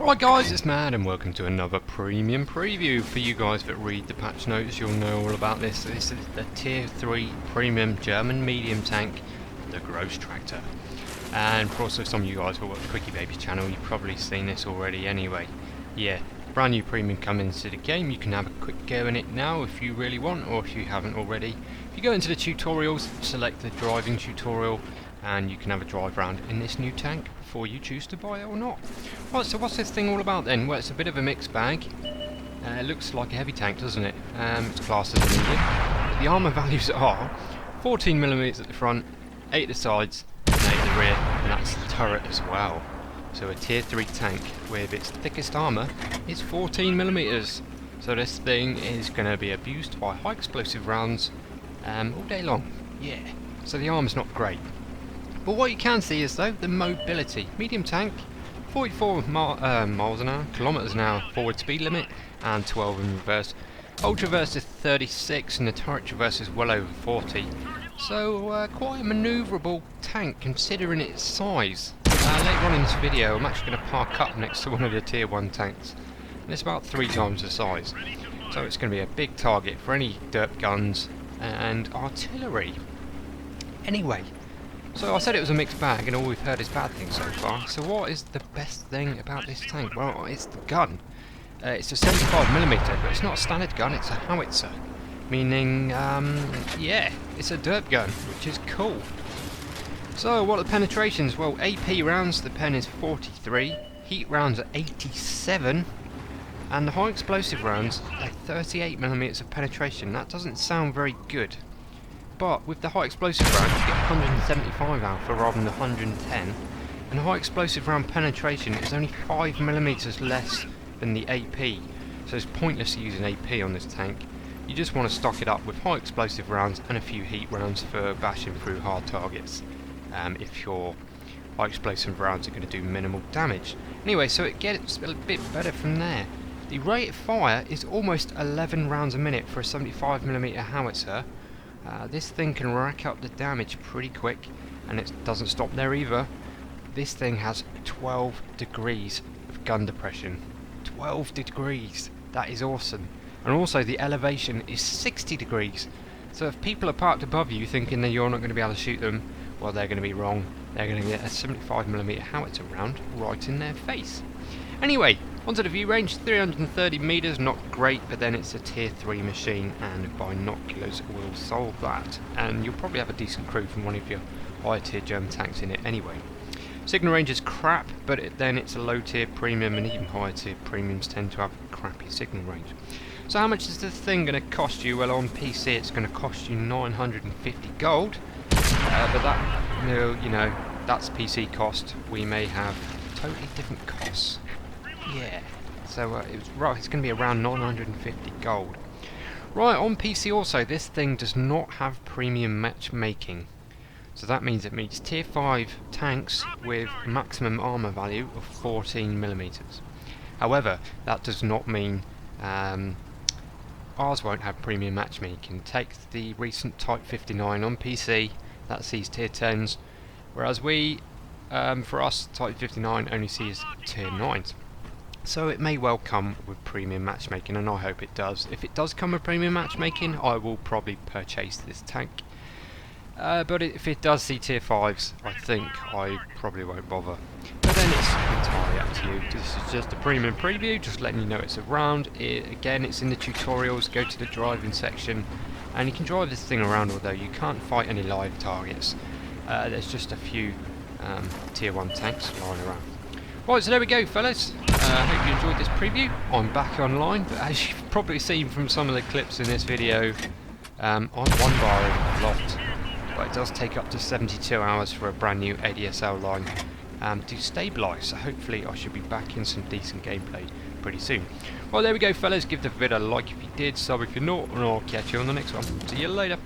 Alright guys, it's Mad and welcome to another premium preview. For you guys that read the patch notes, you'll know all about this. This is the tier 3 premium German medium tank, the Großtraktor. And for also some of you guys who watch the Quickie Babies channel, you've probably seen this already anyway. Yeah, brand new premium coming into the game. You can have a quick go in it now if you really want, or if you haven't already. If you go into the tutorials, select the driving tutorial, and you can have a drive around in this new tank before you choose to buy it or not. Right, so what's this thing all about then? Well, it's a bit of a mixed bag. It looks like a heavy tank, doesn't it? It's classed as a medium. The armour values are 14mm at the front, 8 at the sides, and 8 at the rear, and that's the turret as well. So a tier 3 tank with its thickest armour is 14mm. So this thing is going to be abused by high explosive rounds all day long. Yeah, so the armour's not great. But what you can see is though the mobility. Medium tank, 44 miles an hour, kilometres an hour forward speed limit, and 12 in reverse. Ultra reverse is 36 and the turret traverse is well over 40. So quite a manoeuvrable tank considering its size. Later on in this video I'm actually going to park up next to one of the tier 1 tanks. And it's about 3 times the size. So it's going to be a big target for any dirt guns and artillery. Anyway. So I said it was a mixed bag and all we've heard is bad things so far. So what is the best thing about this tank? Well, it's the gun. It's a 75mm, but it's not a standard gun, it's a howitzer. Meaning, yeah, it's a dirt gun, which is cool. So what are the penetrations? Well, AP rounds, the pen is 43, heat rounds are 87, and the high explosive rounds are 38mm of penetration. That doesn't sound very good. But with the high explosive round you get 175 alpha rather than the 110, and high explosive round penetration is only 5mm less than the AP, so it's pointless using AP on this tank. You just want to stock it up with high explosive rounds and a few heat rounds for bashing through hard targets, if your high explosive rounds are going to do minimal damage. Anyway, so it gets a bit better from there. The rate of fire is almost 11 rounds a minute for a 75mm howitzer. This thing can rack up the damage pretty quick, and it doesn't stop there either. This thing has 12 degrees of gun depression. 12 degrees! That is awesome. And also the elevation is 60 degrees. So if people are parked above you thinking that you're not going to be able to shoot them, well, they're going to be wrong. They're going to get a 75mm howitzer round right in their face. Anyway, onto the view range, 330 metres, not great, but then it's a tier 3 machine and binoculars will solve that. And you'll probably have a decent crew from one of your higher tier German tanks in it anyway. Signal range is crap, but then it's a low tier premium and even higher tier premiums tend to have crappy signal range. So how much is this thing going to cost you? Well, on PC it's going to cost you 950 gold, but that, you know, that's PC cost. We may have totally different costs. Yeah, so it's going to be around 950 gold. Right, on PC also, this thing does not have premium matchmaking. So that means it meets tier 5 tanks with maximum armour value of 14mm. However, that does not mean ours won't have premium matchmaking. Take the recent Type 59 on PC, that sees tier 10s, whereas we, for us, Type 59 only sees tier 9s. So it may well come with premium matchmaking, and I hope it does. If it does come with premium matchmaking, I will probably purchase this tank. But if it does see tier 5s, I think I probably won't bother. But then it's entirely up to you. This is just a premium preview, just letting you know it's around. Again, it's in the tutorials. Go to the driving section, and you can drive this thing around, although you can't fight any live targets. There's just a few tier 1 tanks flying around. Right, so there we go, fellas. Hope you enjoyed this preview. I'm back online, but as you've probably seen from some of the clips in this video, I'm one barring a lot. But it does take up to 72 hours for a brand new ADSL line to stabilise, so hopefully I should be back in some decent gameplay pretty soon. Well, there we go, fellas. Give the video a like if you did, sub if you're not, and I'll catch you on the next one. See you later.